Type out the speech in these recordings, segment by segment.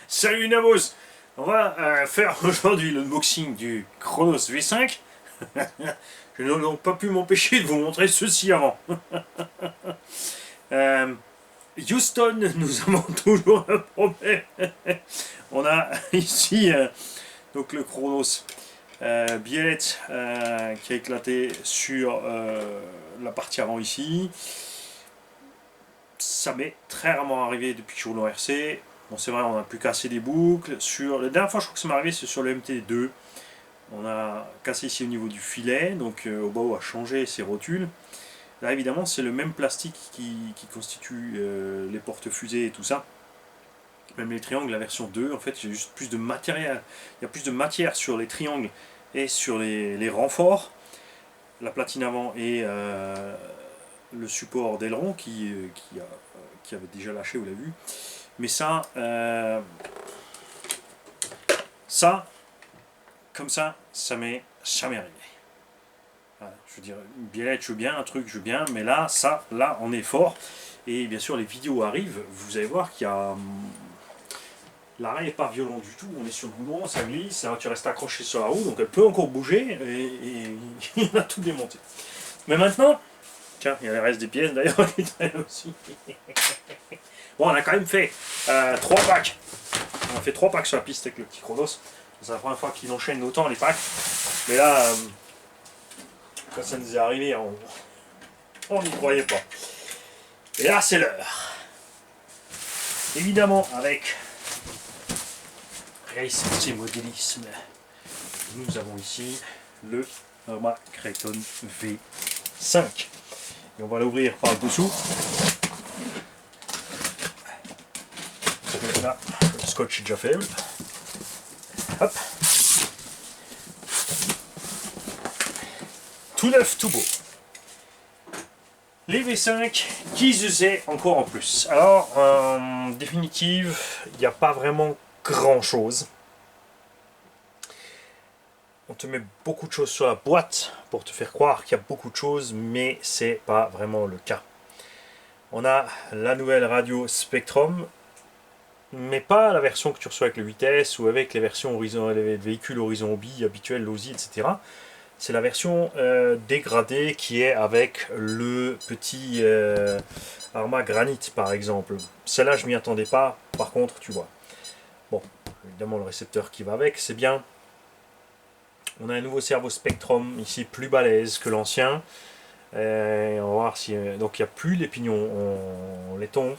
Salut Namos. On va faire aujourd'hui l'unboxing du Chronos V5. Je n'ai donc pas pu m'empêcher de vous montrer ceci avant. Houston, nous avons toujours un problème. On a ici donc le Chronos biellette qui a éclaté sur la partie avant ici. Ça m'est très rarement arrivé depuis que je roule en RC. Bon, c'est vrai, on a pu casser des boucles. La dernière fois, je crois que ça m'est arrivé, c'est sur le MT2. On a cassé ici au niveau du filet, donc Obao a changé ses rotules. Là, évidemment, c'est le même plastique qui constitue les porte-fusées et tout ça. Même les triangles, la version 2, en fait, j'ai juste plus de matériel. Il y a plus de matière sur les triangles et sur les renforts. La platine avant et le support d'aileron qui avait déjà lâché, vous l'avez vu. Mais ça, comme ça m'est jamais arrivé. Voilà, je veux dire, une biellette, je veux bien, un truc, je veux bien, mais là, on est fort. Et bien sûr, les vidéos arrivent, vous allez voir qu'il y a... L'arrêt n'est pas violent du tout, on est sur le goudron, ça glisse, tu restes accroché sur la roue, donc elle peut encore bouger, et il a tout démonté. Mais maintenant, tiens, il y a les restes des pièces d'ailleurs qui traînent aussi. Bon, on a quand même fait 3 packs. On a fait 3 packs sur la piste avec le petit Chronos. C'est la première fois qu'il enchaîne autant les packs. Mais là, quand ça nous est arrivé, on n'y croyait pas. Et là, c'est l'heure. Évidemment, avec Race et modélisme, nous avons ici le Arrma Kraton V5. Et on va l'ouvrir par le dessous. Là, le scotch est déjà faible. Hop. Tout neuf, tout beau. Les V5 qui usaient encore en plus. Alors, en définitive, il n'y a pas vraiment grand chose. On te met beaucoup de choses sur la boîte pour te faire croire qu'il y a beaucoup de choses, mais c'est pas vraiment le cas. On a la nouvelle radio Spectrum, mais pas la version que tu reçois avec le 8S ou avec les versions les véhicules Horizon Hobby habituels, Losi, etc. C'est la version dégradée qui est avec le petit Arrma Granite par exemple. Celle-là, je m'y attendais pas, par contre, tu vois. Bon, évidemment, le récepteur qui va avec, c'est bien. On a un nouveau cerveau Spectrum, ici plus balèze que l'ancien. On va voir si... donc il n'y a plus les pignons en laiton.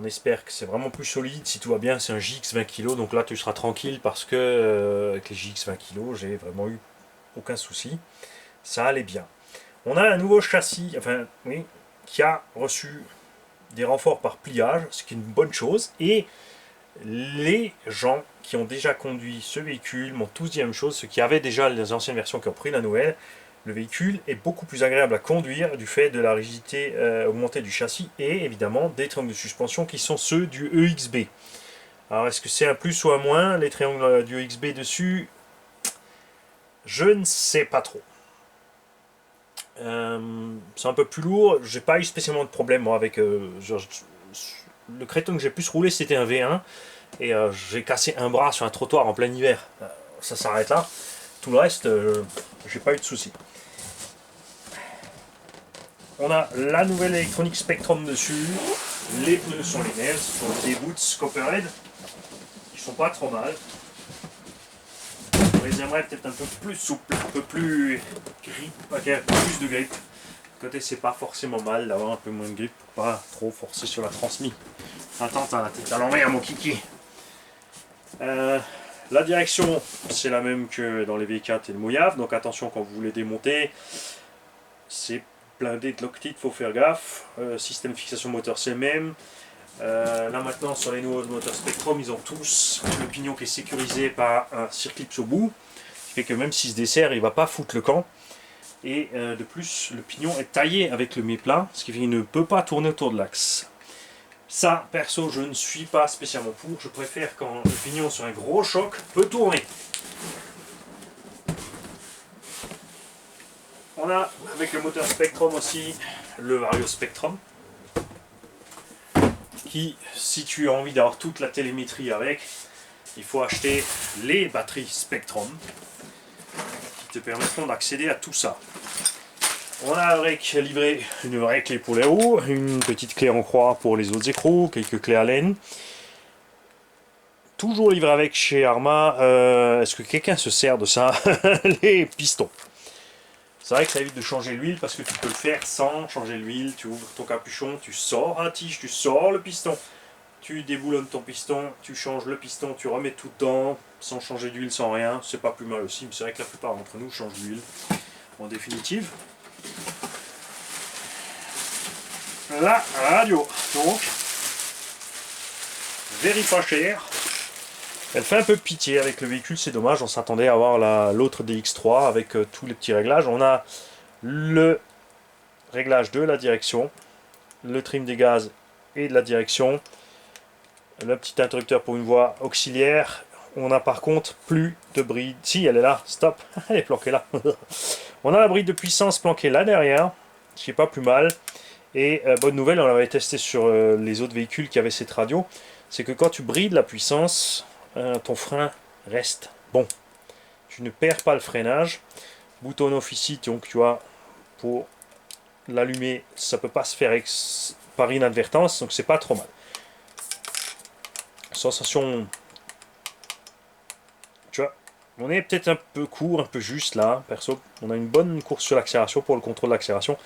On espère que c'est vraiment plus solide. Si tout va bien, c'est un JX 20 kg. Donc là, tu seras tranquille parce que avec les JX 20 kg, j'ai vraiment eu aucun souci. Ça allait bien. On a un nouveau châssis, enfin, oui, qui a reçu des renforts par pliage, ce qui est une bonne chose. Et les gens qui ont déjà conduit ce véhicule m'ont tous dit la même chose. Ceux qui avaient déjà les anciennes versions qui ont pris la nouvelle, le véhicule est beaucoup plus agréable à conduire du fait de la rigidité augmentée du châssis et évidemment des triangles de suspension qui sont ceux du EXB. Alors est-ce que c'est un plus ou un moins, les triangles du EXB dessus? Je ne sais pas trop. C'est un peu plus lourd, j'ai pas eu spécialement de problème moi avec le Kraton que j'ai plus roulé, c'était un V1 et j'ai cassé un bras sur un trottoir en plein hiver. Ça s'arrête là. Tout le reste, j'ai pas eu de soucis. On a la nouvelle électronique Spectrum dessus. Les pneus sont les mêmes, ce sont des Boots Copperhead. Ils sont pas trop mal. On les aimerait peut-être un peu plus souples, un peu plus grip, okay, un peu plus de grip. Côté, c'est pas forcément mal d'avoir un peu moins de grip pour pas trop forcer sur la transmission. Attends, t'as la tête à l'envers, mon kiki. La direction, c'est la même que dans les V4 et le Mojave, donc attention quand vous les démontez, c'est blindé de Loctite, faut faire gaffe. Système de fixation moteur, c'est le même. Là maintenant, sur les nouveaux moteurs Spectrum, ils ont tous le pignon qui est sécurisé par un circlips au bout, ce qui fait que même s'il se dessert, il ne va pas foutre le camp. Et de plus, le pignon est taillé avec le méplat, ce qui fait qu'il ne peut pas tourner autour de l'axe. Ça, perso, je ne suis pas spécialement pour. Je préfère quand le pignon sur un gros choc peut tourner. On a, avec le moteur Spectrum aussi, le Vario Spectrum, qui, si tu as envie d'avoir toute la télémétrie avec, il faut acheter les batteries Spectrum qui te permettront d'accéder à tout ça. On a livré une vraie clé pour les roues, une petite clé en croix pour les autres écrous, quelques clés Allen. Toujours livré avec chez Arma. Est-ce que quelqu'un se sert de ça? Les pistons. C'est vrai que ça évite de changer l'huile parce que tu peux le faire sans changer l'huile. Tu ouvres ton capuchon, tu sors un tige, tu sors le piston. Tu déboulonnes ton piston, tu changes le piston, tu remets tout dedans, sans changer d'huile, sans rien. C'est pas plus mal aussi, mais c'est vrai que la plupart d'entre nous changent d'huile. En définitive, la radio, donc, very pas cher. Elle fait un peu pitié avec le véhicule, c'est dommage, on s'attendait à avoir l'autre DX3 avec tous les petits réglages. On a le réglage de la direction, le trim des gaz et de la direction, le petit interrupteur pour une voie auxiliaire. On a par contre plus de bride. Si, elle est là, stop, elle est planquée là. On a la bride de puissance planquée là derrière, ce qui est pas plus mal. Et bonne nouvelle, on l'avait testé sur les autres véhicules qui avaient cette radio, c'est que quand tu brides la puissance, ton frein reste bon. Tu ne perds pas le freinage. Bouton off ici, donc tu vois, pour l'allumer, ça peut pas se faire par inadvertance, donc c'est pas trop mal. Sensation, tu vois, on est peut-être un peu court, un peu juste là, perso. On a une bonne course sur l'accélération pour le contrôle de l'accélération,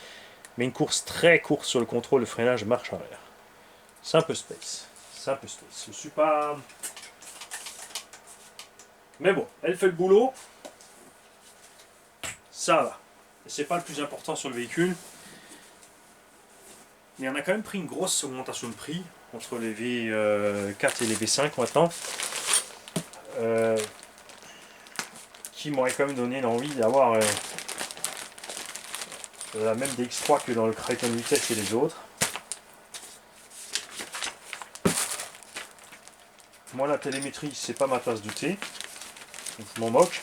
mais une course très courte sur le contrôle de freinage marche arrière. C'est un peu space. C'est un peu space. Je suis pas... Mais bon, elle fait le boulot. Ça va. C'est pas le plus important sur le véhicule. Mais on a quand même pris une grosse augmentation de prix entre les V4 et les V5 maintenant. Qui m'aurait quand même donné l'envie d'avoir la même DX3 que dans le Kraton Vitesse et les autres. Moi la télémétrie c'est pas ma tasse de thé. Donc, je m'en moque.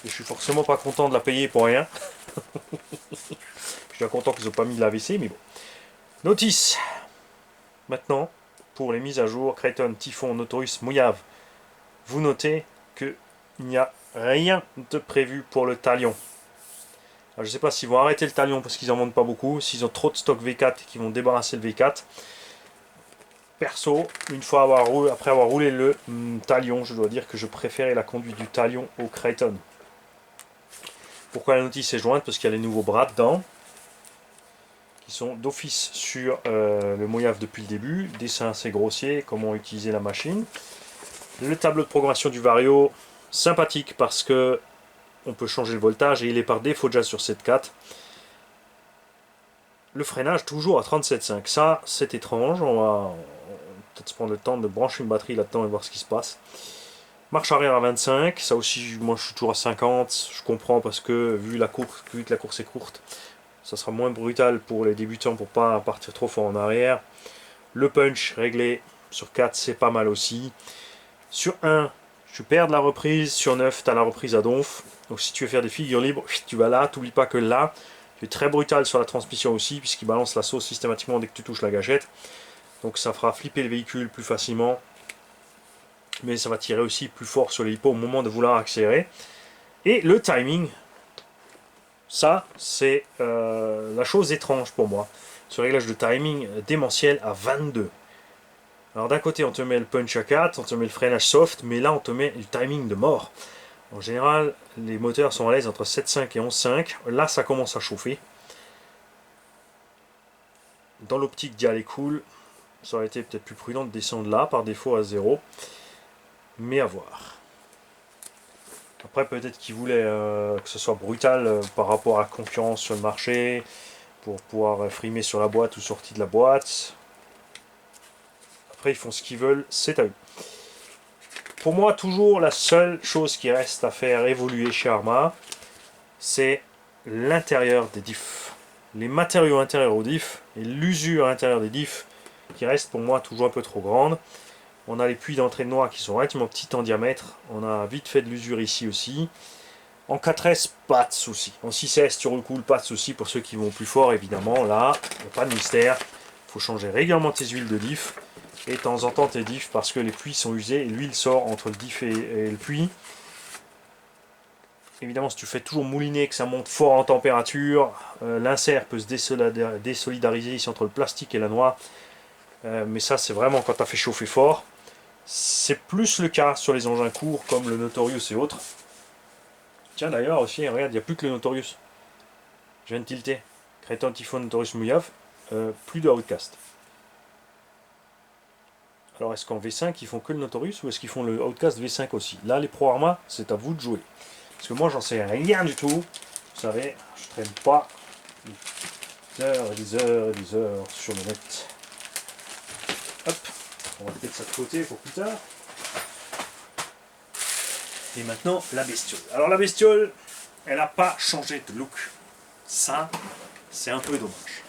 Et je suis forcément pas content de la payer pour rien. Je suis content qu'ils n'ont pas mis de l'AVC, mais bon. Notice. Maintenant, pour les mises à jour, Kraton, Typhon, Notorus, Mojave, vous notez qu'il n'y a rien de prévu pour le Talion. Alors, je ne sais pas s'ils vont arrêter le Talion parce qu'ils en vendent pas beaucoup, s'ils ont trop de stock V4 et qu'ils vont débarrasser le V4. Perso, une fois après avoir roulé le Talion, je dois dire que je préférais la conduite du Talion au Kraton. Pourquoi la notice est jointe? Parce qu'il y a les nouveaux bras dedans, qui sont d'office sur le Mojave depuis le début. Dessin assez grossier, comment utiliser la machine. Le tableau de programmation du Vario, sympathique parce que on peut changer le voltage et il est par défaut déjà sur 7.4. Le freinage toujours à 37.5. Ça, c'est étrange. On va peut-être se prendre le temps de brancher une batterie là-dedans et voir ce qui se passe. Marche arrière à 25. Ça aussi, moi je suis toujours à 50. Je comprends parce que vu que la course est courte, ça sera moins brutal pour les débutants pour pas partir trop fort en arrière. Le punch réglé sur 4, c'est pas mal aussi. Sur 1, tu perds de la reprise. Sur 9, tu as la reprise à donf. Donc si tu veux faire des figures libres, tu vas là. T'oublies pas que là, tu es très brutal sur la transmission aussi, puisqu'il balance la sauce systématiquement dès que tu touches la gâchette. Donc ça fera flipper le véhicule plus facilement. Mais ça va tirer aussi plus fort sur les hippos au moment de vouloir accélérer. Et le timing, ça c'est la chose étrange pour moi. Ce réglage de timing démentiel à 22. Alors d'un côté on te met le punch à 4, on te met le freinage soft, mais là on te met le timing de mort. En général, les moteurs sont à l'aise entre 7.5 et 11.5. Là ça commence à chauffer. Dans l'optique d'y aller cool, ça aurait été peut-être plus prudent de descendre là par défaut à 0. Mais à voir. Après peut-être qu'ils voulaient que ce soit brutal par rapport à la concurrence sur le marché, pour pouvoir frimer sur la boîte ou sortir de la boîte. Après ils font ce qu'ils veulent, c'est à eux. Pour moi toujours la seule chose qui reste à faire évoluer chez Arma, c'est l'intérieur des diffs. Les matériaux intérieurs aux diffs et l'usure intérieure des diffs qui reste pour moi toujours un peu trop grande. On a les puits d'entrée de noix qui sont relativement petits en diamètre. On a vite fait de l'usure ici aussi. En 4S, pas de souci. En 6S, tu recoules, pas de souci pour ceux qui vont plus fort, évidemment. Là, il n'y a pas de mystère. Il faut changer régulièrement tes huiles de diff. Et de temps en temps tes diffs, parce que les puits sont usés, et l'huile sort entre le diff et le puits. Évidemment, si tu fais toujours mouliner, que ça monte fort en température, l'insert peut se désolidariser ici entre le plastique et la noix. Mais ça, c'est vraiment quand tu as fait chauffer fort. C'est plus le cas sur les engins courts comme le Notorious et autres. Tiens, d'ailleurs, aussi, regarde, il n'y a plus que le Notorious. Je viens de tilter. Créton Typhon Notorious Mouillave, plus de Outcast. Alors, est-ce qu'en V5, ils font que le Notorious ou est-ce qu'ils font le Outcast V5 aussi? Là, les Pro Arma, c'est à vous de jouer. Parce que moi, j'en sais rien du tout. Vous savez, je traîne pas des heures et des heures et des heures sur le net. Hop, on va peut-être ça de côté pour plus tard. Et maintenant, la bestiole. Alors la bestiole, elle n'a pas changé de look. Ça, c'est un peu dommage.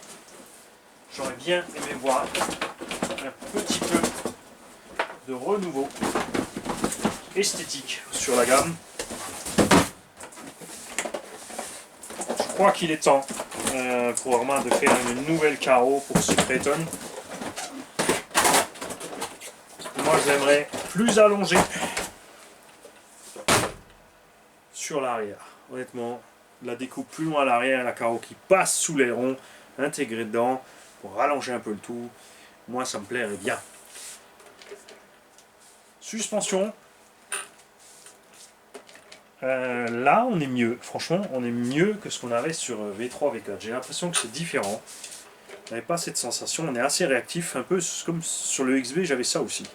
J'aurais bien aimé voir un petit peu de renouveau esthétique sur la gamme. Je crois qu'il est temps pour Arma de faire une nouvelle carreau pour ce Créton. Moi, j'aimerais plus allongé sur l'arrière. Honnêtement, la découpe plus loin à l'arrière, la carreau qui passe sous l'aileron, intégré dedans, pour rallonger un peu le tout. Moi, ça me plairait bien. Suspension. Là, on est mieux. Franchement, on est mieux que ce qu'on avait sur V3, V4. J'ai l'impression que c'est différent. On n'avait pas cette sensation. On est assez réactif, un peu comme sur le XB, j'avais ça aussi.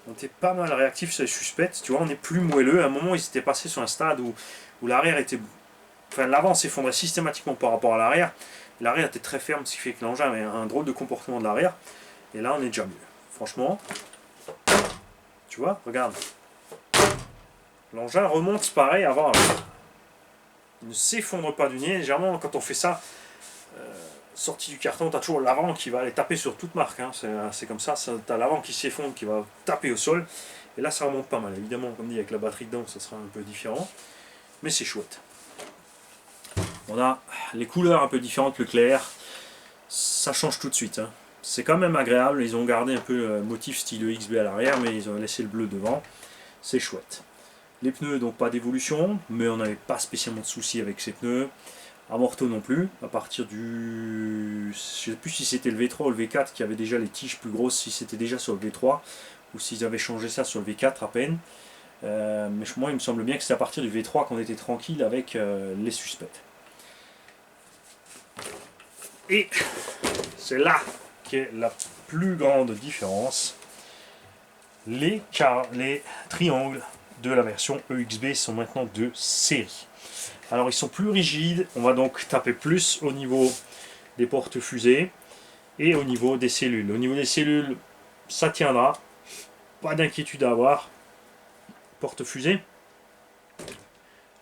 On était pas mal réactif sur les suspects. Tu vois, on est plus moelleux. À un moment, ils étaient passés sur un stade où l'arrière était... Enfin, l'avant s'effondrait systématiquement par rapport à l'arrière. L'arrière était très ferme, ce qui fait que l'engin avait un drôle de comportement de l'arrière. Et là, on est déjà mieux. Franchement, tu vois, regarde. L'engin remonte pareil avant. Il ne s'effondre pas du nez. Légèrement, quand on fait ça, sorti du carton, tu as toujours l'avant qui va aller taper sur toute marque. Hein. C'est comme ça. Tu as l'avant qui s'effondre, qui va taper au sol. Et là, ça remonte pas mal. Évidemment, comme dit, avec la batterie dedans, ça sera un peu différent. Mais c'est chouette. On a les couleurs un peu différentes, le clair. Ça change tout de suite. Hein. C'est quand même agréable. Ils ont gardé un peu le motif style XB à l'arrière, mais ils ont laissé le bleu devant. C'est chouette. Les pneus, donc pas d'évolution, mais on n'avait pas spécialement de soucis avec ces pneus. Amorto non plus, à partir du... Je ne sais plus si c'était le V3 ou le V4 qui avait déjà les tiges plus grosses, si c'était déjà sur le V3, ou s'ils avaient changé ça sur le V4 à peine. Mais moi, il me semble bien que c'est à partir du V3 qu'on était tranquille avec les suspects. Et c'est là qu'est la plus grande différence. Les triangles de la version EXB sont maintenant de série. Alors ils sont plus rigides, on va donc taper plus au niveau des portes fusées et au niveau des cellules. Au niveau des cellules, ça tiendra, pas d'inquiétude à avoir. Porte fusée,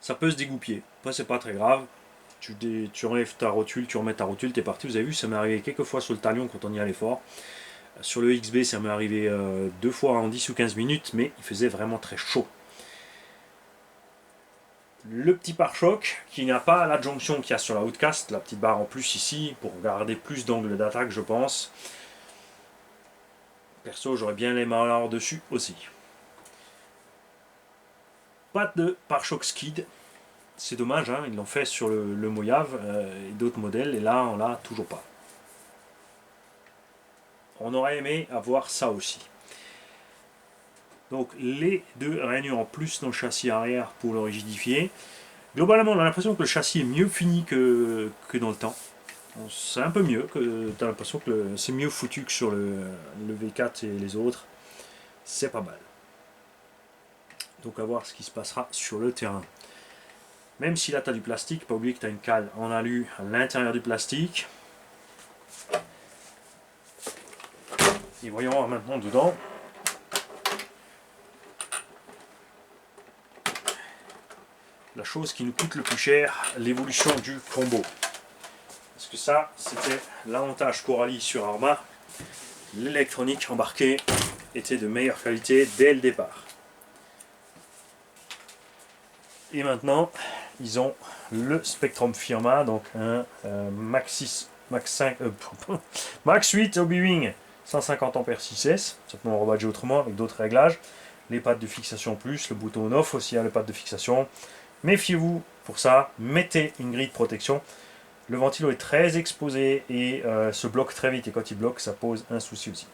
ça peut se dégoupiller, après c'est pas très grave. Tu enlèves ta rotule, tu remets ta rotule, t'es parti. Vous avez vu, ça m'est arrivé quelques fois sur le Talion quand on y allait fort. Sur le XB, ça m'est arrivé 2 fois en 10 ou 15 minutes, mais il faisait vraiment très chaud. Le petit pare-choc qui n'a pas la jonction qu'il y a sur la Outcast, la petite barre en plus ici pour garder plus d'angle d'attaque, je pense. Perso, j'aurais bien les mains dessus aussi. Pas de pare-choc skid, c'est dommage, hein, ils l'ont fait sur le Mojave et d'autres modèles, et là on l'a toujours pas. On aurait aimé avoir ça aussi. Donc les deux rainures en plus dans le châssis arrière pour le rigidifier. Globalement, on a l'impression que le châssis est mieux fini que dans le temps. C'est un peu mieux, tu as l'impression que c'est mieux foutu que sur le V4 et les autres. C'est pas mal. Donc à voir ce qui se passera sur le terrain. Même si là tu as du plastique, pas oublier que tu as une cale en alu à l'intérieur du plastique. Et voyons voir maintenant dedans. La chose qui nous coûte le plus cher, l'évolution du combo. Parce que ça, c'était l'avantage Coralie sur Arma. L'électronique embarquée était de meilleure qualité dès le départ. Et maintenant, ils ont le Spectrum Firma, donc un Max 6, Max 5, Max 8 Obi-Wing 150 ampères 6S, ça peut en rebadger autrement avec d'autres réglages. Les pattes de fixation plus, le bouton on-off aussi a les pattes de fixation. Méfiez-vous pour ça, mettez une grille de protection. Le ventilo est très exposé et se bloque très vite, et quand il bloque, ça pose un souci aussi.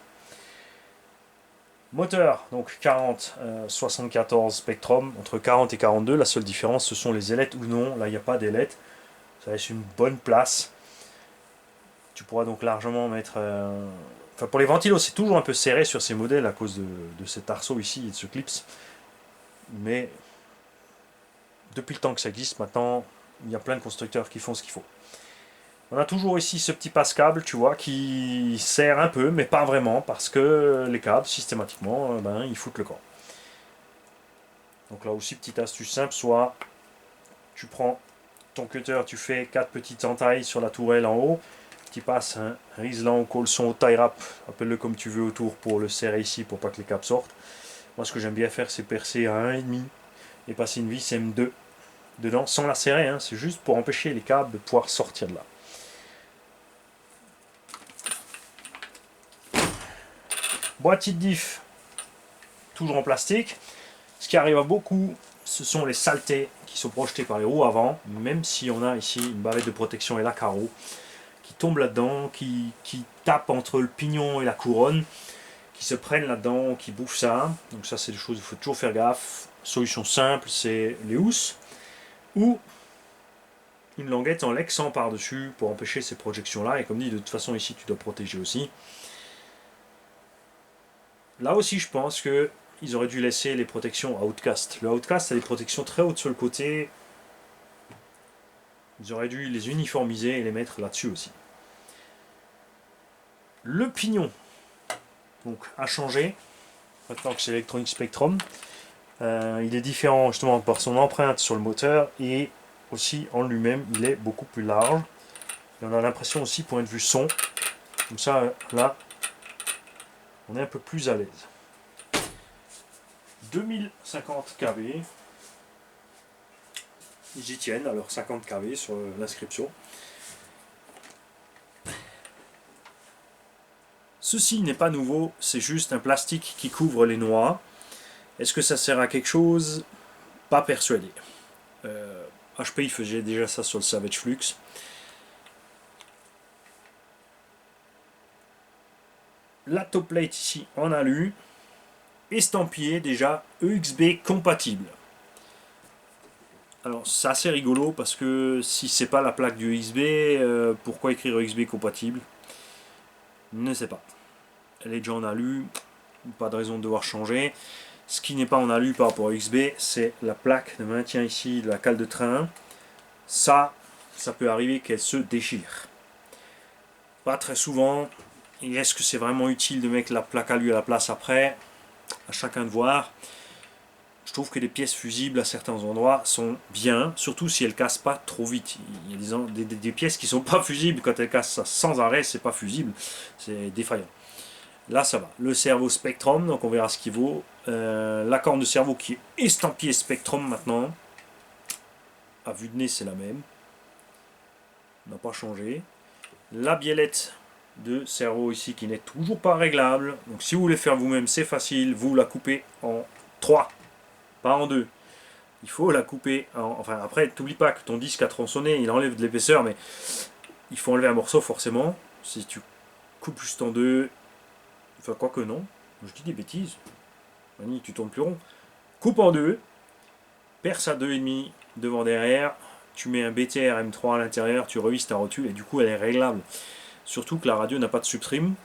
Moteur, donc 40, 74 Spectrum, entre 40 et 42, la seule différence ce sont les ailettes ou non, là il n'y a pas d'ailettes, ça laisse une bonne place. Tu pourras donc largement mettre... Enfin pour les ventilos c'est toujours un peu serré sur ces modèles à cause de cet arceau ici et de ce clips, mais depuis le temps que ça existe maintenant, il y a plein de constructeurs qui font ce qu'il faut. On a toujours ici ce petit passe-câble, tu vois, qui sert un peu, mais pas vraiment, parce que les câbles, systématiquement, ils foutent le camp. Donc là aussi, petite astuce simple, soit tu prends ton cutter, tu fais 4 petites entailles sur la tourelle en haut, tu passes un riselant ou colson au tie wrap, appelle-le comme tu veux autour pour le serrer ici, pour pas que les câbles sortent. Moi, ce que j'aime bien faire, c'est percer à 1,5 et passer une vis M2 dedans, sans la serrer, hein, c'est juste pour empêcher les câbles de pouvoir sortir de là. Boîtier de diff, toujours en plastique. Ce qui arrive à beaucoup, ce sont les saletés qui sont projetées par les roues avant, même si on a ici une bavette de protection et la carreau, qui tombe là-dedans, qui tape entre le pignon et la couronne, qui se prennent là-dedans, qui bouffent ça. Donc ça c'est des choses, il faut toujours faire gaffe. Solution simple, c'est les housses, ou une languette en lexant par-dessus pour empêcher ces projections-là. Et comme dit, de toute façon ici tu dois protéger aussi. Là aussi, je pense qu'ils auraient dû laisser les protections Outcast. Le Outcast a des protections très hautes sur le côté. Ils auraient dû les uniformiser et les mettre là-dessus aussi. Le pignon donc, a changé. Maintenant que c'est Electronic Spectrum. Il est différent justement par son empreinte sur le moteur et aussi en lui-même, il est beaucoup plus large. Et on a l'impression aussi, point de vue son, comme ça, là, on est un peu plus à l'aise. 2050 kV, ils y tiennent alors 50 kV sur l'inscription. Ceci n'est pas nouveau, c'est juste un plastique qui couvre les noix. Est-ce que ça sert à quelque chose? Pas persuadé. HP il faisait déjà ça sur le Savage Flux. La top plate ici en alu, estampillé déjà EXB compatible. Alors c'est assez rigolo parce que si c'est pas la plaque du EXB, pourquoi écrire EXB compatible? Ne sais pas. Elle est déjà en alu, pas de raison de devoir changer. Ce qui n'est pas en alu par rapport à EXB, c'est la plaque de maintien ici de la cale de train. Ça peut arriver qu'elle se déchire. Pas très souvent. Et est-ce que c'est vraiment utile de mettre la plaque alu à la place après? À chacun de voir. Je trouve que les pièces fusibles à certains endroits sont bien, surtout si elles cassent pas trop vite. Il y a des pièces qui sont pas fusibles, quand elles cassent sans arrêt, c'est pas fusible, c'est défaillant. Là ça va. Le cerveau Spectrum, donc on verra ce qu'il vaut. La corne de cerveau qui est estampillée Spectrum maintenant. À vue de nez c'est la même. On n'a pas changé. La biellette de cerveau ici qui n'est toujours pas réglable. Donc si vous voulez faire vous-même c'est facile, vous la coupez en 3. Pas en 2. Il faut la couper. Enfin, après, t'oublies pas que ton disque a tronçonné, il enlève de l'épaisseur, mais il faut enlever un morceau forcément. Si tu coupes juste en 2, enfin, quoi que non, je dis des bêtises. Mani, tu tournes plus rond. Coupe en 2, perce à 2,5 devant derrière, tu mets un BTR M3 à l'intérieur, tu revisses ta rotule et du coup elle est réglable. Surtout que la radio n'a pas de subtrim,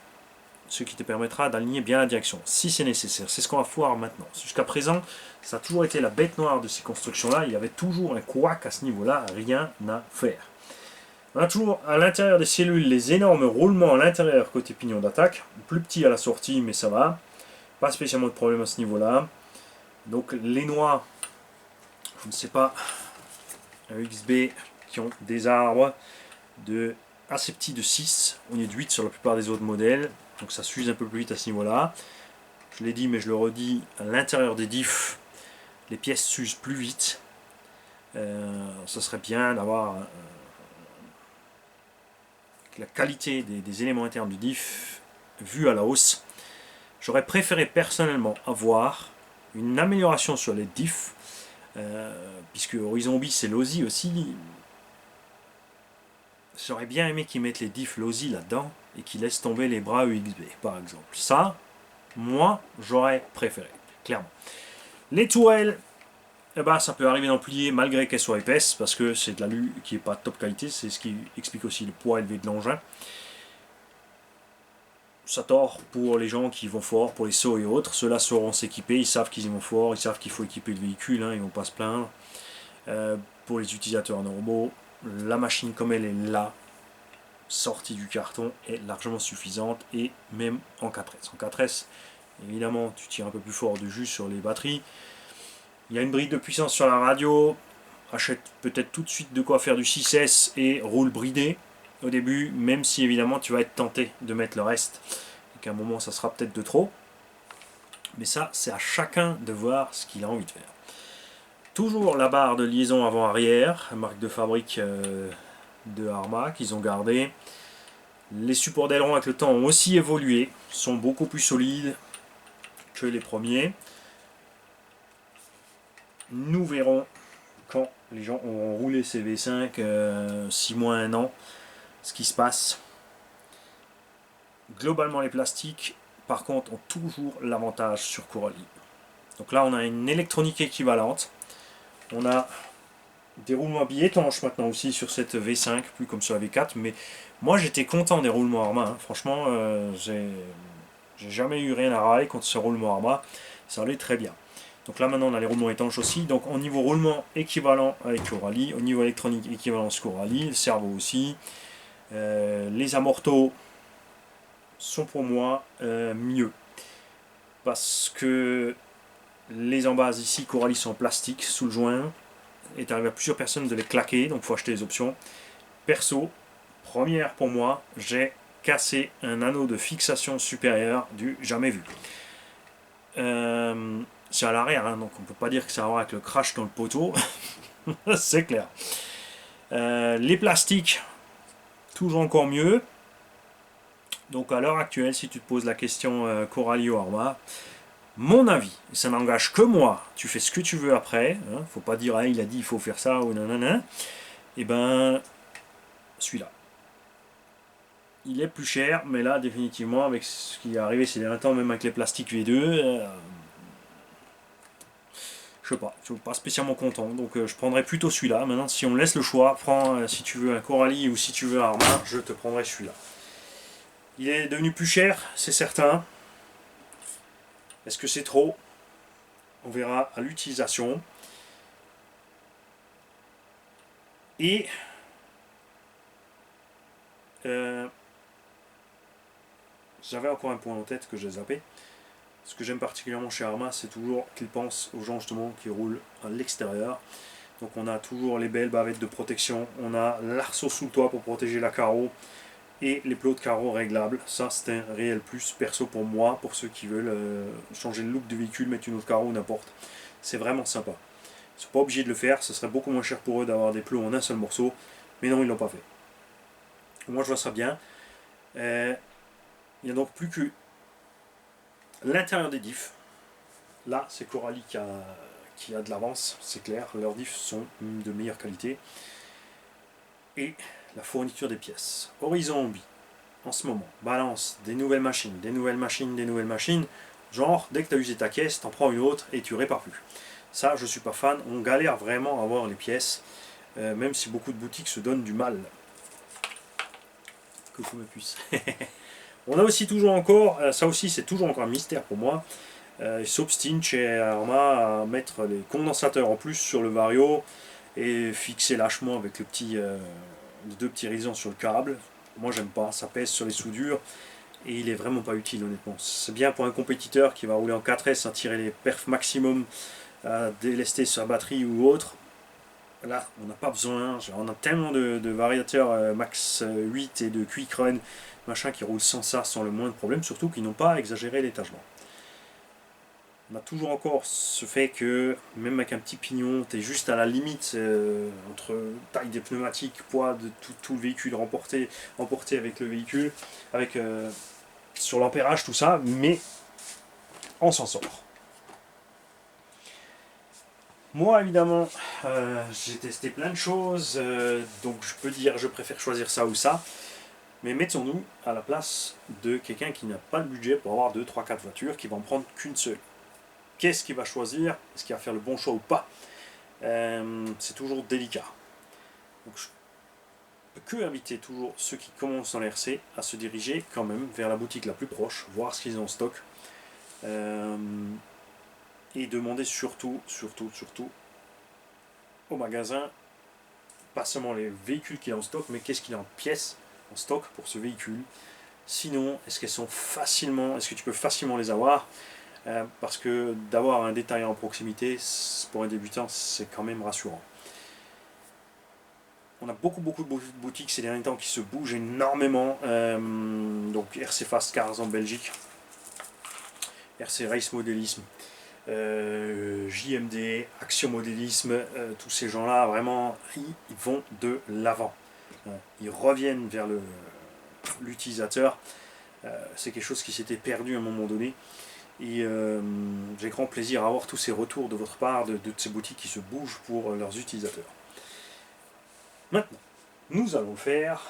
ce qui te permettra d'aligner bien la direction, si c'est nécessaire. C'est ce qu'on va voir maintenant. Jusqu'à présent, ça a toujours été la bête noire de ces constructions-là. Il y avait toujours un couac à ce niveau-là, rien à faire. On a toujours à l'intérieur des cellules les énormes roulements à l'intérieur côté pignon d'attaque. Plus petit à la sortie, mais ça va. Pas spécialement de problème à ce niveau-là. Donc les noix, je ne sais pas, XB qui ont des arbres assez petits de 6, on est de 8 sur la plupart des autres modèles. Donc ça s'use un peu plus vite à ce niveau-là. Je l'ai dit mais je le redis, à l'intérieur des diffs, les pièces s'usent plus vite. Ça serait bien d'avoir la qualité des éléments internes du diff vu à la hausse. J'aurais préféré personnellement avoir une amélioration sur les diffs, puisque Horizon B c'est l'OSI aussi. J'aurais bien aimé qu'ils mettent les diffs l'OSI là-dedans et qu'ils laissent tomber les bras UXB par exemple. Ça, moi j'aurais préféré, clairement. Les tourelles, eh ben, ça peut arriver d'emplier malgré qu'elles soient épaisses, parce que c'est de l'alu qui n'est pas de top qualité, c'est ce qui explique aussi le poids élevé de l'engin. Ça tord pour les gens qui vont fort, pour les sauts et autres. Ceux-là sauront s'équiper, ils savent qu'ils y vont fort, ils savent qu'il faut équiper le véhicule, hein, ils ne vont pas se plaindre. Pour les utilisateurs normaux, la machine comme elle est là, sortie du carton, est largement suffisante, et même en 4S. En 4S, évidemment, tu tires un peu plus fort de jus sur les batteries. Il y a une bride de puissance sur la radio. Achète peut-être tout de suite de quoi faire du 6S et roule bridé au début, même si évidemment tu vas être tenté de mettre le reste et qu'à un moment ça sera peut-être de trop. Mais ça, c'est à chacun de voir ce qu'il a envie de faire. Toujours la barre de liaison avant-arrière, marque de fabrique de Arrma qu'ils ont gardé. Les supports d'aileron avec le temps ont aussi évolué, sont beaucoup plus solides que les premiers. Nous verrons quand les gens auront roulé ces V5 6 mois, 1 an, ce qui se passe. Globalement, les plastiques, par contre, ont toujours l'avantage sur Coralie. Donc là, on a une électronique équivalente. On a des roulements à billes étanches maintenant aussi sur cette V5, plus comme sur la V4. Mais moi, j'étais content des roulements Arrma. Hein. Franchement, j'ai jamais eu rien à râler contre ce roulement Arrma. Ça allait très bien. Donc là maintenant on a les roulements étanches aussi. Donc au niveau roulement équivalent avec Coralie, au niveau électronique équivalent sur Coralie, le cerveau aussi. Les amortos sont pour moi mieux. Parce que les embases ici Coralie sont en plastique sous le joint. Il est arrivé à plusieurs personnes de les claquer, donc il faut acheter les options. Perso, première pour moi, j'ai cassé un anneau de fixation supérieur du jamais vu. C'est à l'arrière, hein, donc on ne peut pas dire que ça a à voir avec le crash dans le poteau, c'est clair. Les plastiques, toujours encore mieux. Donc à l'heure actuelle, si tu te poses la question Coralie ou Arrma, mon avis, et ça n'engage que moi, tu fais ce que tu veux après, hein, faut pas dire ah, il a dit il faut faire ça ou nanana, et ben celui-là. Il est plus cher, mais là définitivement avec ce qui est arrivé ces derniers temps, même avec les plastiques V2, je sais pas, je suis pas spécialement content, donc je prendrais plutôt celui-là. Maintenant, si on me laisse le choix, prends si tu veux un Coralie ou si tu veux un Arrma, je te prendrai celui-là. Il est devenu plus cher, c'est certain. Est-ce que c'est trop? On verra à l'utilisation. Et j'avais encore un point en tête que j'ai zappé. Ce que j'aime particulièrement chez Arrma, c'est toujours qu'ils pensent aux gens justement qui roulent à l'extérieur. Donc on a toujours les belles bavettes de protection, on a l'arceau sous le toit pour protéger la carreau et les plots de carreau réglables. Ça c'est un réel plus perso pour moi, pour ceux qui veulent changer le look du véhicule, mettre une autre carreau ou n'importe. C'est vraiment sympa. Ils ne sont pas obligés de le faire, ce serait beaucoup moins cher pour eux d'avoir des plots en un seul morceau, mais non, ils ne l'ont pas fait. Moi je vois ça bien. Il n'y a donc plus que l'intérieur des diffs. Là c'est Coralie qui a de l'avance, c'est clair, leurs diffs sont de meilleure qualité. Et la fourniture des pièces. Horizon Hobby, en ce moment, balance des nouvelles machines, des nouvelles machines, des nouvelles machines. Genre, dès que tu as usé ta caisse, t'en prends une autre et tu répares plus. Ça, je suis pas fan. On galère vraiment à avoir les pièces, même si beaucoup de boutiques se donnent du mal. Coucou mes puces. On a aussi toujours encore, ça aussi c'est toujours encore un mystère pour moi. Ils s'obstinent chez Arrma à mettre les condensateurs en plus sur le Vario et fixer lâchement avec les deux petits raisons sur le câble. Moi j'aime pas, ça pèse sur les soudures et il est vraiment pas utile honnêtement. C'est bien pour un compétiteur qui va rouler en 4S à tirer les perfs maximum, à délester sa batterie ou autre. Là on n'a pas besoin, on a tellement de variateurs Max 8 et de Quick Run machin qui roulent sans ça, sans le moindre problème, surtout qu'ils n'ont pas exagéré l'étagement. On a toujours encore ce fait que même avec un petit pignon, tu es juste à la limite entre taille des pneumatiques, poids de tout le véhicule emporté avec le véhicule, avec sur l'ampérage, tout ça, mais on s'en sort. Moi, évidemment, j'ai testé plein de choses, donc je peux dire je préfère choisir ça ou ça. Mais mettons-nous à la place de quelqu'un qui n'a pas le budget pour avoir 2, 3, 4 voitures, qui va en prendre qu'une seule. Qu'est-ce qu'il va choisir? Est-ce qu'il va faire le bon choix ou pas? C'est toujours délicat. Donc je peux que inviter toujours ceux qui commencent en RC à se diriger quand même vers la boutique la plus proche, voir ce qu'ils ont en stock. Et demander surtout au magasin, pas seulement les véhicules qu'il a en stock, mais qu'est-ce qu'il a en pièces en stock pour ce véhicule. Sinon, est-ce que tu peux facilement les avoir? Parce que d'avoir un détaillant en proximité, pour un débutant, c'est quand même rassurant. On a beaucoup de boutiques ces derniers temps qui se bougent énormément. Donc RC Fast Cars en Belgique, RC Race Modélisme, JMD, Action Modélisme, tous ces gens-là, vraiment, ils vont de l'avant. Ils reviennent vers l'utilisateur. C'est quelque chose qui s'était perdu à un moment donné. Et j'ai grand plaisir à avoir tous ces retours de votre part, de ces boutiques qui se bougent pour leurs utilisateurs. Maintenant, nous allons faire...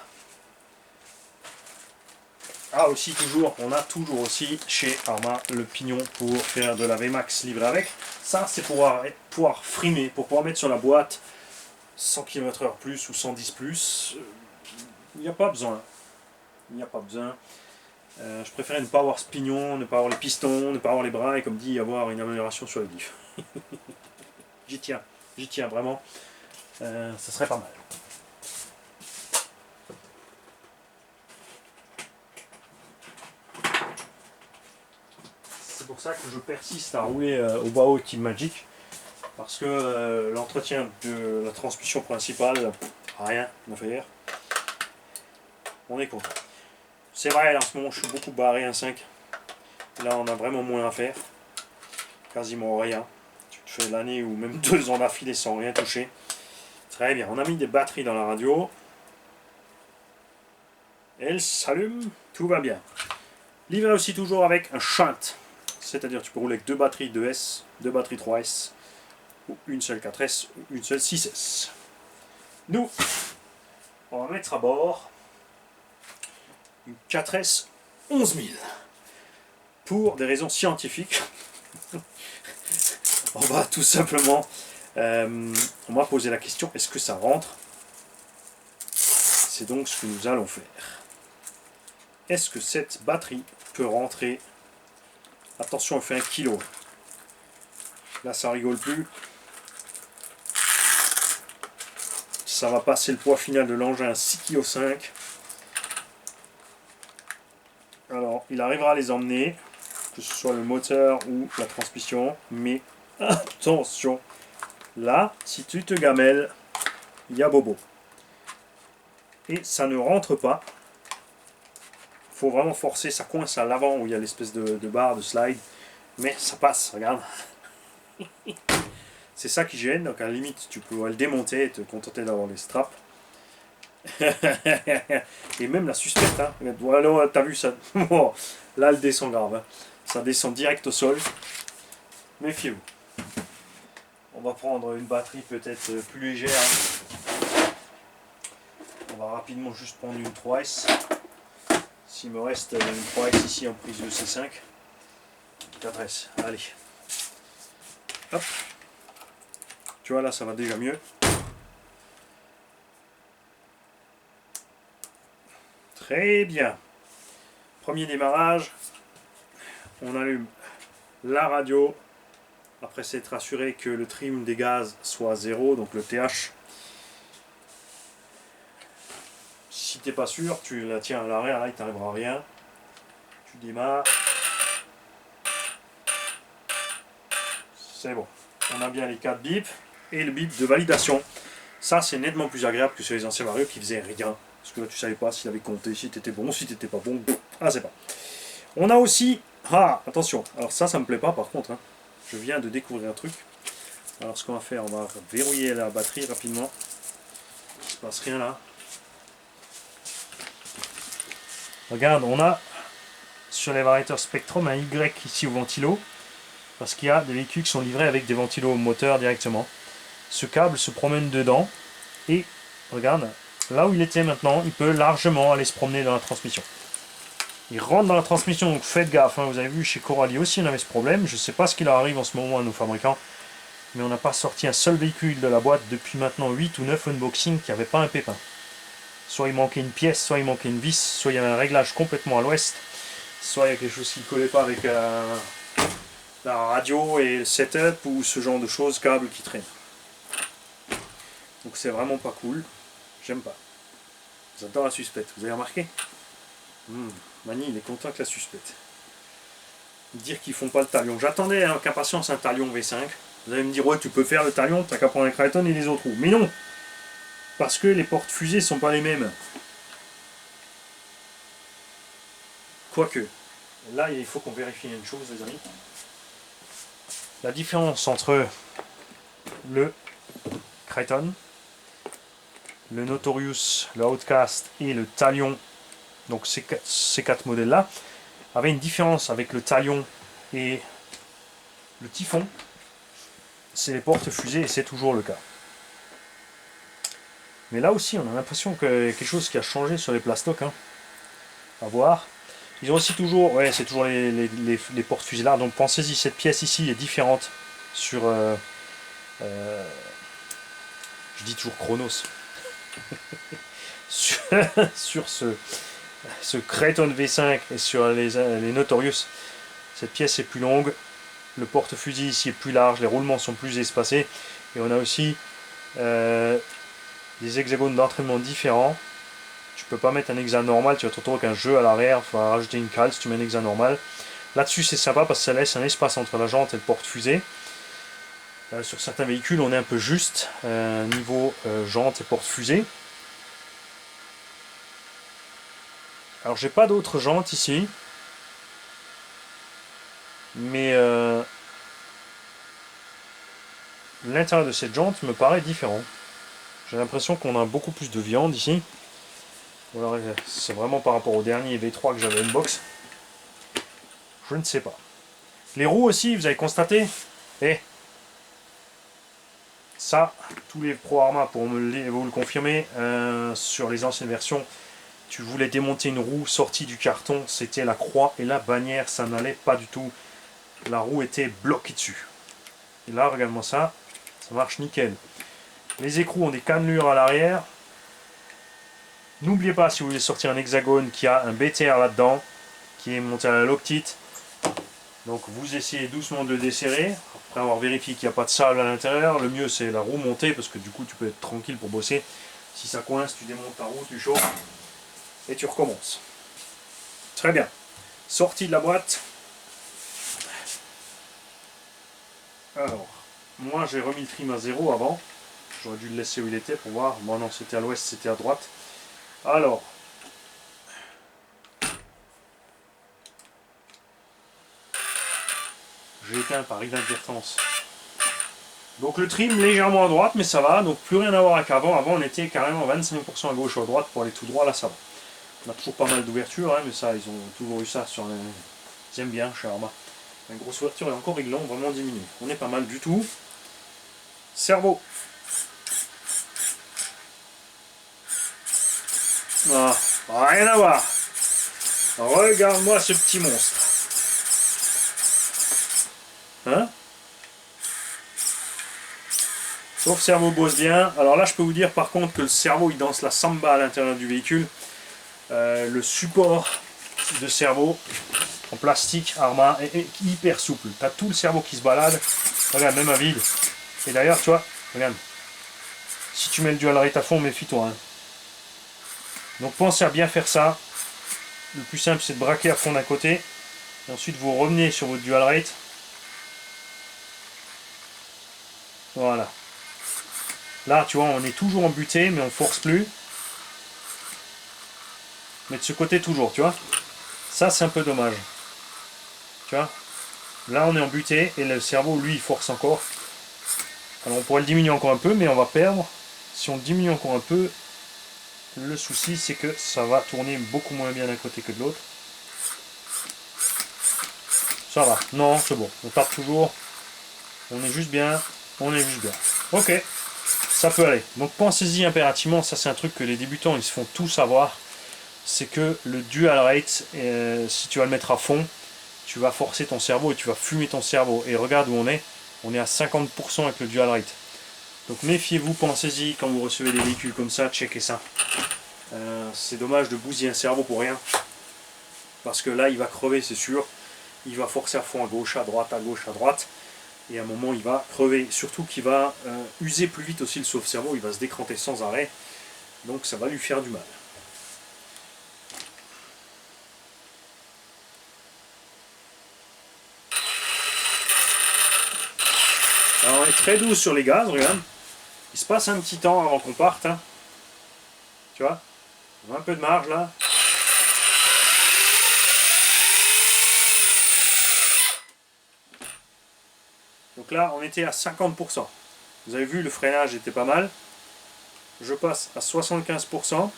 Ah aussi on a toujours aussi chez Arma le pignon pour faire de la VMAX livrée avec. Ça c'est pour pouvoir frimer, pour pouvoir mettre sur la boîte 100 km/h plus ou 110 plus. Il n'y a pas besoin. Il n'y a pas besoin. Je préférais ne pas avoir ce pignon, ne pas avoir les pistons, ne pas avoir les bras et comme dit avoir une amélioration sur le diff. J'y tiens vraiment. Ça serait pas mal. C'est pour ça que je persiste à rouler au Bao Team Magic, parce que l'entretien de la transmission principale, rien à faire. On est content. C'est vrai, là, en ce moment je suis beaucoup barré 1.5. Là on a vraiment moins à faire. Quasiment rien. Tu te fais l'année ou même 2 ans d'affilée sans rien toucher. Très bien, on a mis des batteries dans la radio. Elle s'allume, tout va bien. Livré aussi toujours avec un shunt. C'est-à-dire tu peux rouler avec 2 batteries 2S, 2 batteries 3S, ou une seule 4S, ou une seule 6S. Nous, on va mettre à bord une 4S 11000. Pour des raisons scientifiques, on va tout simplement, on va poser la question, est-ce que ça rentre? C'est donc ce que nous allons faire. Est-ce que cette batterie peut rentrer? Attention, elle fait 1 kg. Là, ça rigole plus. Ça va passer le poids final de l'engin à 6,5 kg. Alors, il arrivera à les emmener, que ce soit le moteur ou la transmission. Mais attention, là, si tu te gamelles, il y a bobo. Et ça ne rentre pas. Il faut vraiment forcer, ça coince à l'avant où il y a l'espèce de barre, de slide. Mais ça passe, regarde. C'est ça qui gêne, donc à la limite tu peux le démonter et te contenter d'avoir les straps. Et même la suspecte, hein. Voilà, t'as vu ça. Là elle descend grave, hein. Ça descend direct au sol. Méfiez-vous. On va prendre une batterie peut-être plus légère, hein. On va rapidement juste prendre une 3S. S'il me reste une 3S ici en prise de C5. 4S, allez. Hop. Tu vois là ça va déjà mieux. Très bien. Premier démarrage. On allume la radio. Après s'être assuré que le trim des gaz soit 0, donc le TH. Si t'es pas sûr, tu la tiens à l'arrière, là il t'arrivera rien. Tu démarres. C'est bon. On a bien les 4 bips et le bip de validation. Ça c'est nettement plus agréable que sur les anciens Mario qui faisaient rien. Parce que là tu savais pas s'il avait compté, si t'étais bon, si t'étais pas bon. Ah c'est pas. On a aussi... Ah attention, alors ça me plaît pas par contre, hein. Je viens de découvrir un truc. Alors ce qu'on va faire, on va verrouiller la batterie rapidement. Il se passe rien là. Regarde, on a sur les variateurs Spectrum un Y ici au ventilo, parce qu'il y a des véhicules qui sont livrés avec des ventilos moteurs directement. Ce câble se promène dedans, et regarde, là où il était maintenant, il peut largement aller se promener dans la transmission. Il rentre dans la transmission, donc faites gaffe, hein. Vous avez vu chez Coralie aussi on avait ce problème, je ne sais pas ce qui leur arrive en ce moment à nos fabricants, mais on n'a pas sorti un seul véhicule de la boîte depuis maintenant 8 ou 9 unboxings qui n'avait pas un pépin. Soit il manquait une pièce, soit il manquait une vis, soit il y avait un réglage complètement à l'ouest, soit il y a quelque chose qui ne collait pas avec la radio et le setup, ou ce genre de choses, câbles qui traînent. Donc c'est vraiment pas cool, j'aime pas. J'adore la suspecte, vous avez remarqué? Mani, il est content avec la suspecte. Dire qu'ils font pas le talion. J'attendais avec impatience un talion V5. Vous allez me dire, ouais, tu peux faire le talion, t'as qu'à prendre un Kraton et les autres roues. Mais non! Parce que les portes fusées sont pas les mêmes. Quoique, là, il faut qu'on vérifie une chose, les amis. La différence entre le Kraton, le Notorious, le Outcast et le Talion, donc ces quatre modèles-là, avait une différence avec le Talion et le Typhon, c'est les portes fusées, et c'est toujours le cas. Mais là aussi, on a l'impression qu'il y a quelque chose qui a changé sur les plastocs. Hein. À voir. Ils ont aussi toujours, ouais, c'est toujours les portes fusées là. Donc pensez-y, cette pièce ici est différente sur, je dis toujours Chronos, sur ce Kraton V5 et sur les Notorious. Cette pièce est plus longue, le porte-fusil ici est plus large, les roulements sont plus espacés, et on a aussi des hexagones d'entraînement différents. Tu peux pas mettre un hexa normal, tu vas te retrouver avec un jeu à l'arrière, il faut rajouter une cale si tu mets un hexa normal. Là-dessus c'est sympa parce que ça laisse un espace entre la jante et le porte-fusée. Sur certains véhicules on est un peu juste niveau jante et porte-fusée. Alors j'ai pas d'autres jantes ici, mais l'intérieur de cette jante me paraît différent. J'ai l'impression qu'on a beaucoup plus de viande ici. Ou alors c'est vraiment par rapport au dernier V3 que j'avais unbox. Je ne sais pas. Les roues aussi, vous avez constaté. Et ça, tous les Pro Arma pourront vous le confirmer. Sur les anciennes versions, tu voulais démonter une roue sortie du carton, c'était la croix et la bannière, ça n'allait pas du tout. La roue était bloquée dessus. Et là, regarde-moi ça, ça marche nickel. Les écrous ont des cannelures à l'arrière. N'oubliez pas, si vous voulez sortir un hexagone, qui a un BTR là-dedans, qui est monté à la Loctite. Donc vous essayez doucement de le desserrer, après avoir vérifié qu'il n'y a pas de sable à l'intérieur. Le mieux c'est la roue montée, parce que du coup tu peux être tranquille pour bosser. Si ça coince, tu démontes ta roue, tu chauffes, et tu recommences. Très bien. Sortie de la boîte. Alors, moi j'ai remis le trim à 0 avant. J'aurais dû le laisser où il était pour voir. Bon non, c'était à l'ouest, c'était à droite. Alors, j'ai éteint par inadvertance. Donc le trim légèrement à droite, mais ça va. Donc plus rien à voir avec avant. Avant on était carrément 25% à gauche ou à droite pour aller tout droit. Là ça va. On a toujours pas mal d'ouverture, hein, mais ça, ils ont toujours eu ça sur les... Ils aiment bien chez Arma. Une grosse ouverture et encore ils l'ont vraiment diminué. On est pas mal du tout. Cerveau. Ah, rien à voir. Regarde-moi ce petit monstre. Hein? Sauf cerveau bosse bien. Alors là je peux vous dire par contre que le cerveau il danse la samba à l'intérieur du véhicule. Le support de cerveau en plastique Arma est hyper souple. Tu as tout le cerveau qui se balade. Regarde, même à vide. Et d'ailleurs, tu vois, regarde. Si tu mets le dual rate à fond, méfie-toi. Hein. Donc pensez à bien faire ça. Le plus simple, c'est de braquer à fond d'un côté. Et ensuite, vous revenez sur votre dual rate. Voilà. Là, tu vois, on est toujours en butée, mais on force plus. Mais de ce côté, toujours, tu vois. Ça, c'est un peu dommage. Tu vois. Là, on est en butée, et le cerveau, lui, il force encore. Alors, on pourrait le diminuer encore un peu, mais on va perdre. Si on le diminue encore un peu, le souci, c'est que ça va tourner beaucoup moins bien d'un côté que de l'autre. Ça va. Non, c'est bon. On tape toujours. On est juste bien. On est juste bien. Ok. Ça peut aller. Donc pensez-y impérativement. Ça, c'est un truc que les débutants, ils se font tous avoir. C'est que le dual rate, si tu vas le mettre à fond, tu vas forcer ton cerveau et tu vas fumer ton cerveau. Et regarde où on est. On est à 50% avec le dual rate. Donc méfiez-vous, pensez-y quand vous recevez des véhicules comme ça, checkez ça. C'est dommage de bousiller un cerveau pour rien. Parce que là, il va crever, c'est sûr. Il va forcer à fond à gauche, à droite, à gauche, à droite. Et à un moment, il va crever. Surtout qu'il va user plus vite aussi le sauve-cerveau. Il va se décranter sans arrêt. Donc ça va lui faire du mal. Alors on est très doux sur les gaz, regarde. Il se passe un petit temps avant qu'on parte. Hein. Tu vois, on a un peu de marge là. Donc là, on était à 50%. Vous avez vu, le freinage était pas mal. Je passe à 75%.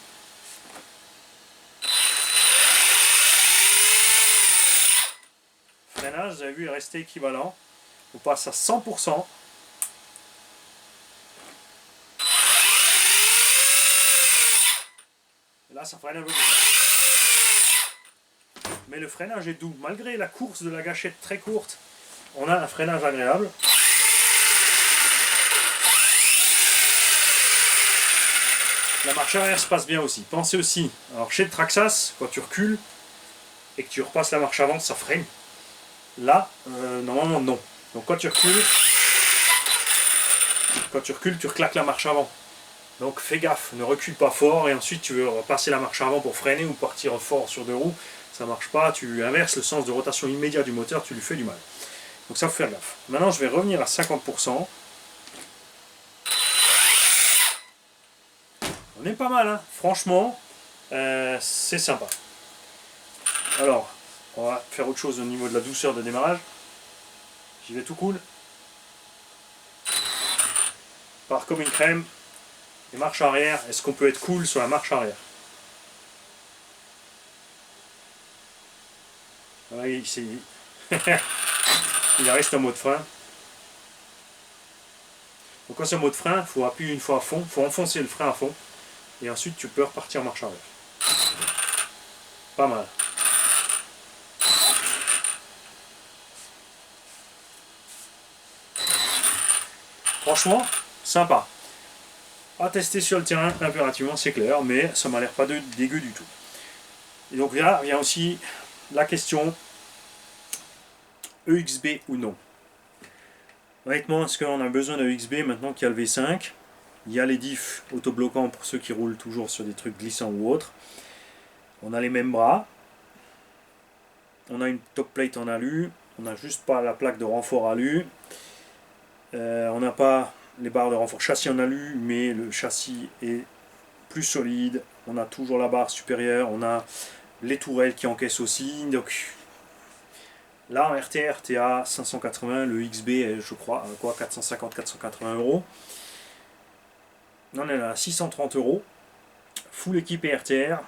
Freinage, vous avez vu, est resté équivalent. On passe à 100%. Et là, ça freine un peu plus. Mais le freinage est doux. Malgré la course de la gâchette très courte, on a un freinage agréable. La marche arrière se passe bien aussi. Pensez aussi, alors chez le Traxxas, quand tu recules et que tu repasses la marche avant, ça freine. Là, normalement non. Donc quand tu recules, tu reclaques la marche avant. Donc fais gaffe, ne recule pas fort et ensuite tu veux repasser la marche avant pour freiner ou partir fort sur deux roues. Ça marche pas, tu inverses le sens de rotation immédiat du moteur, tu lui fais du mal. Donc ça faut faire gaffe. Maintenant je vais revenir à 50%. On est pas mal, hein. Franchement, c'est sympa. Alors, on va faire autre chose au niveau de la douceur de démarrage. J'y vais tout cool. Part comme une crème. Les marches arrière, est-ce qu'on peut être cool sur la marche arrière? Oui, il reste en mode frein. Donc quand c'est en mode frein, il faut appuyer une fois à fond, il faut enfoncer le frein à fond. Et ensuite tu peux repartir en marche arrière. Pas mal. Franchement, sympa. À tester sur le terrain impérativement, c'est clair, mais ça m'a l'air pas dégueu du tout. Et donc là vient aussi la question EXB ou non. Honnêtement, est-ce qu'on a besoin de EXB maintenant qu'il y a le V5? Il y a les diffs autobloquants pour ceux qui roulent toujours sur des trucs glissants ou autres. On a les mêmes bras. On a une top plate en alu. On n'a juste pas la plaque de renfort alu. On n'a pas les barres de renfort châssis en alu, mais le châssis est plus solide. On a toujours la barre supérieure. On a les tourelles qui encaissent aussi. Donc là en RTR, t'es à 580. Le XB est, je crois, quoi, 450-480 euros. On est à 630 euros. Full équipe et RTR.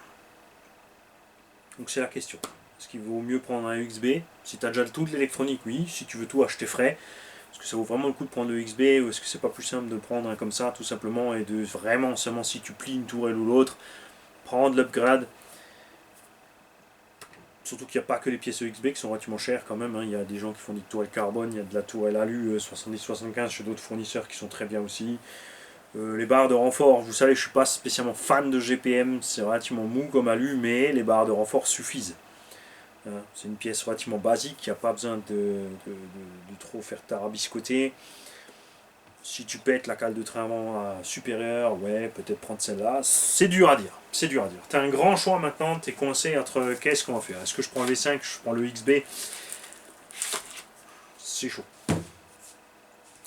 Donc c'est la question. Est-ce qu'il vaut mieux prendre un XB? Si tu as déjà toute l'électronique, oui. Si tu veux tout acheter frais, est-ce que ça vaut vraiment le coup de prendre le XB ou est-ce que c'est pas plus simple de prendre un comme ça tout simplement et de vraiment seulement si tu plies une tourelle ou l'autre, prendre l'upgrade. Surtout qu'il n'y a pas que les pièces XB qui sont relativement chères quand même. Hein. Il y a des gens qui font des tourelles carbone, il y a de la tourelle alu 70-75 chez d'autres fournisseurs qui sont très bien aussi. Les barres de renfort, vous savez, je suis pas spécialement fan de GPM, c'est relativement mou comme alu, mais les barres de renfort suffisent. C'est une pièce relativement basique, il n'y a pas besoin de trop faire tarabiscoter. Si tu pètes la cale de train avant supérieure, ouais, peut-être prendre celle-là. C'est dur à dire, c'est dur à dire. Tu as un grand choix maintenant, tu es coincé entre qu'est-ce qu'on va faire. Est-ce que je prends le V5, je prends le XB? C'est chaud.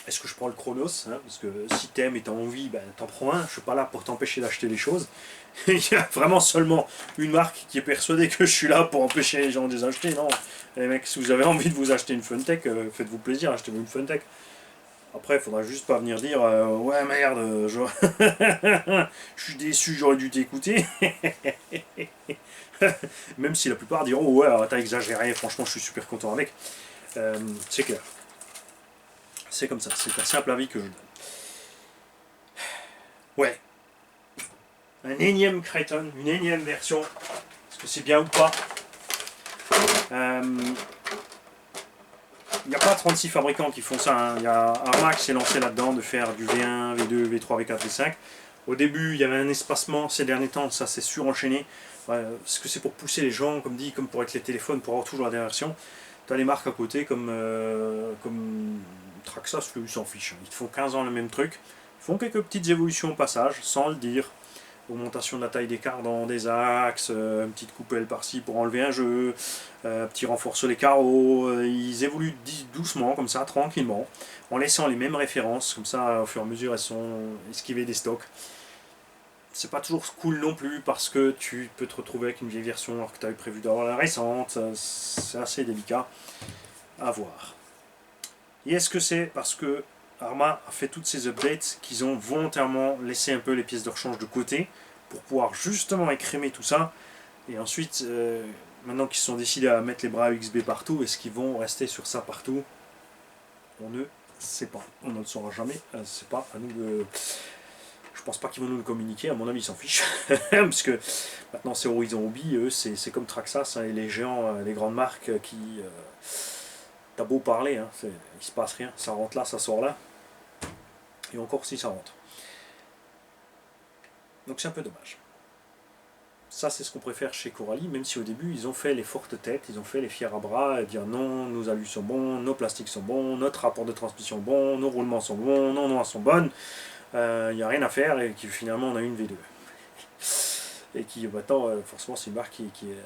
Est-ce que je prends le Chronos, hein, parce que si t'aimes et t'as envie, ben, t'en prends un. Je suis pas là pour t'empêcher d'acheter des choses. Il y a vraiment seulement une marque qui est persuadée que je suis là pour empêcher les gens de les acheter. Non, les mecs, si vous avez envie de vous acheter une Funtech, faites-vous plaisir, achetez-vous une Funtech. Après, il faudra juste pas venir dire ouais merde, je suis déçu, j'aurais dû t'écouter. Même si la plupart diront ouais, t'as exagéré, franchement, je suis super content avec. C'est clair. C'est comme ça, c'est un simple avis que je donne. Ouais. Un énième Creighton, une énième version. Est-ce que c'est bien ou pas? Il n'y a pas 36 fabricants qui font ça. Hein. Il y a Arma qui s'est lancé là-dedans de faire du V1, V2, V3, V4, V5. Au début, il y avait un espacement. Ces derniers temps, ça s'est surenchaîné. Parce que c'est pour pousser les gens, comme dit, comme pour avec les téléphones, pour avoir toujours la dernière version. Tu as les marques à côté comme Traxxas, ils s'en fichent. Ils te font 15 ans le même truc. Ils font quelques petites évolutions au passage, sans le dire. Augmentation de la taille des cardans, des axes, une petite coupelle par-ci pour enlever un jeu, petit renfort sur les carreaux. Ils évoluent doucement, comme ça, tranquillement, en laissant les mêmes références, comme ça, au fur et à mesure, elles sont esquivées des stocks. C'est pas toujours cool non plus, parce que tu peux te retrouver avec une vieille version alors que tu avais prévu d'avoir la récente. C'est assez délicat à voir. Et est-ce que c'est parce que Arma a fait toutes ces updates qu'ils ont volontairement laissé un peu les pièces de rechange de côté pour pouvoir justement écrémer tout ça, et ensuite maintenant qu'ils se sont décidés à mettre les bras USB partout, est-ce qu'ils vont rester sur ça partout? On ne sait pas, on ne le saura jamais, c'est pas à nous de... Je pense pas qu'ils vont nous le communiquer, à mon avis ils s'en fichent, parce que maintenant c'est Horizon Hobby, eux c'est comme Traxxas, hein, et les géants, les grandes marques qui... T'as beau parler, hein, il se passe rien, ça rentre là, ça sort là, et encore si ça rentre. Donc c'est un peu dommage. Ça c'est ce qu'on préfère chez Coralie, même si au début ils ont fait les fortes têtes, ils ont fait les fiers à bras, et dire non, nos alus sont bons, nos plastiques sont bons, notre rapport de transmission est bon, nos roulements sont bons, nos noix sont bonnes, il n'y a rien à faire, et qui finalement on a une V2. Et qui maintenant, forcément c'est une marque qui est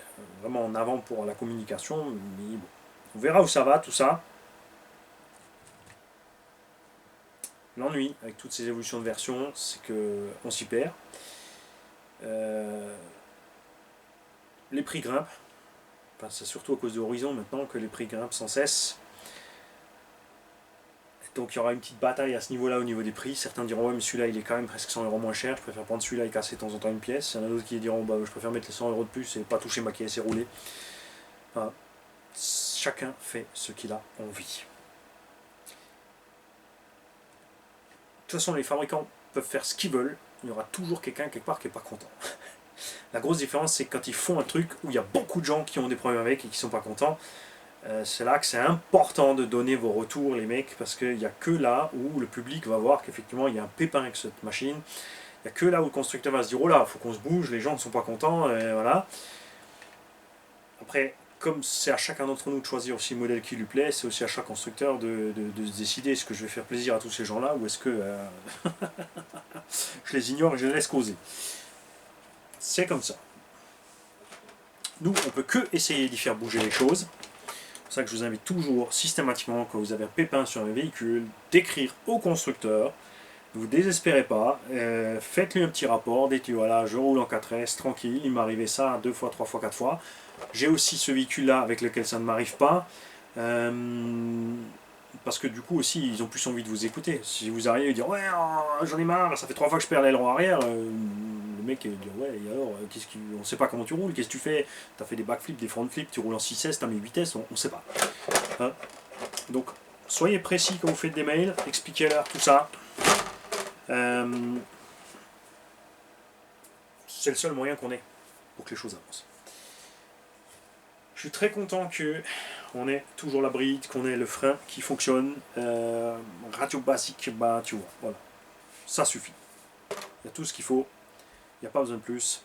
vraiment en avant pour la communication, mais bon. On verra où ça va tout ça. L'ennui avec toutes ces évolutions de version, c'est qu'on s'y perd. Les prix grimpent. Enfin, c'est surtout à cause de Horizon maintenant que les prix grimpent sans cesse. Donc il y aura une petite bataille à ce niveau-là au niveau des prix. Certains diront ouais mais celui-là il est quand même presque 100 € moins cher, je préfère prendre celui-là et casser de temps en temps une pièce. Il y en a d'autres qui diront bah, je préfère mettre les 100 € de plus et pas toucher ma caisse et rouler. Enfin, chacun fait ce qu'il a envie. De toute façon, les fabricants peuvent faire ce qu'ils veulent, il y aura toujours quelqu'un quelque part qui n'est pas content. La grosse différence, c'est que quand ils font un truc où il y a beaucoup de gens qui ont des problèmes avec et qui ne sont pas contents, c'est là que c'est important de donner vos retours, les mecs, parce qu'il n'y a que là où le public va voir qu'effectivement il y a un pépin avec cette machine. Il n'y a que là où le constructeur va se dire oh là, il faut qu'on se bouge, les gens ne sont pas contents, et voilà. Après, comme c'est à chacun d'entre nous de choisir aussi le modèle qui lui plaît, c'est aussi à chaque constructeur de se décider est-ce que je vais faire plaisir à tous ces gens-là ou est-ce que je les ignore et je les laisse causer. C'est comme ça. Nous, on peut que essayer d'y faire bouger les choses. C'est pour ça que je vous invite toujours, systématiquement, quand vous avez un pépin sur un véhicule, d'écrire au constructeur. Ne vous désespérez pas, faites-lui un petit rapport, dites-lui voilà, je roule en 4S, tranquille, il m'est arrivé ça 2 fois, 3 fois, 4 fois. J'ai aussi ce véhicule-là avec lequel ça ne m'arrive pas. Parce que du coup aussi, ils ont plus envie de vous écouter. Si vous arrivez et dire ouais, oh, j'en ai marre, ça fait 3 fois que je perds l'aileron arrière, le mec il dit ouais, et alors, on sait pas comment tu roules, qu'est-ce que tu fais? Tu as fait des backflips, des frontflips, tu roules en 6S, tu as mis 8S, on sait pas. Hein, donc, soyez précis quand vous faites des mails, expliquez-leur tout ça. C'est le seul moyen qu'on ait pour que les choses avancent. Je suis très content qu'on ait toujours la bride, qu'on ait le frein qui fonctionne. Radio basique, bah tu vois, voilà. Ça suffit. Il y a tout ce qu'il faut. Il n'y a pas besoin de plus.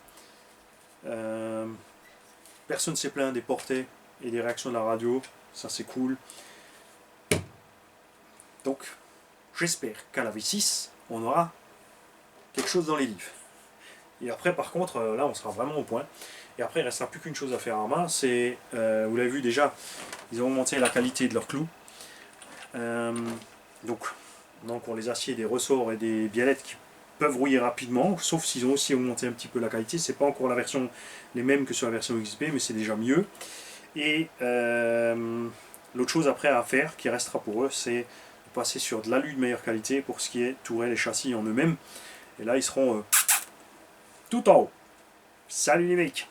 Personne ne s'est plaint des portées et des réactions de la radio. Ça c'est cool. Donc, j'espère qu'à la V6, on aura quelque chose dans les livres. Et après, par contre, là, on sera vraiment au point. Et après, il ne restera plus qu'une chose à faire à Arma, c'est, vous l'avez vu déjà, ils ont augmenté la qualité de leurs clous. Donc, on les aciers, des ressorts et des biellettes qui peuvent rouiller rapidement, sauf s'ils ont aussi augmenté un petit peu la qualité. C'est pas encore la version les mêmes que sur la version XP, mais c'est déjà mieux. Et l'autre chose après à faire, qui restera pour eux, c'est de passer sur de l'alu de meilleure qualité pour ce qui est tourelle et châssis en eux-mêmes. Et là, ils seront tout en haut. Salut les mecs!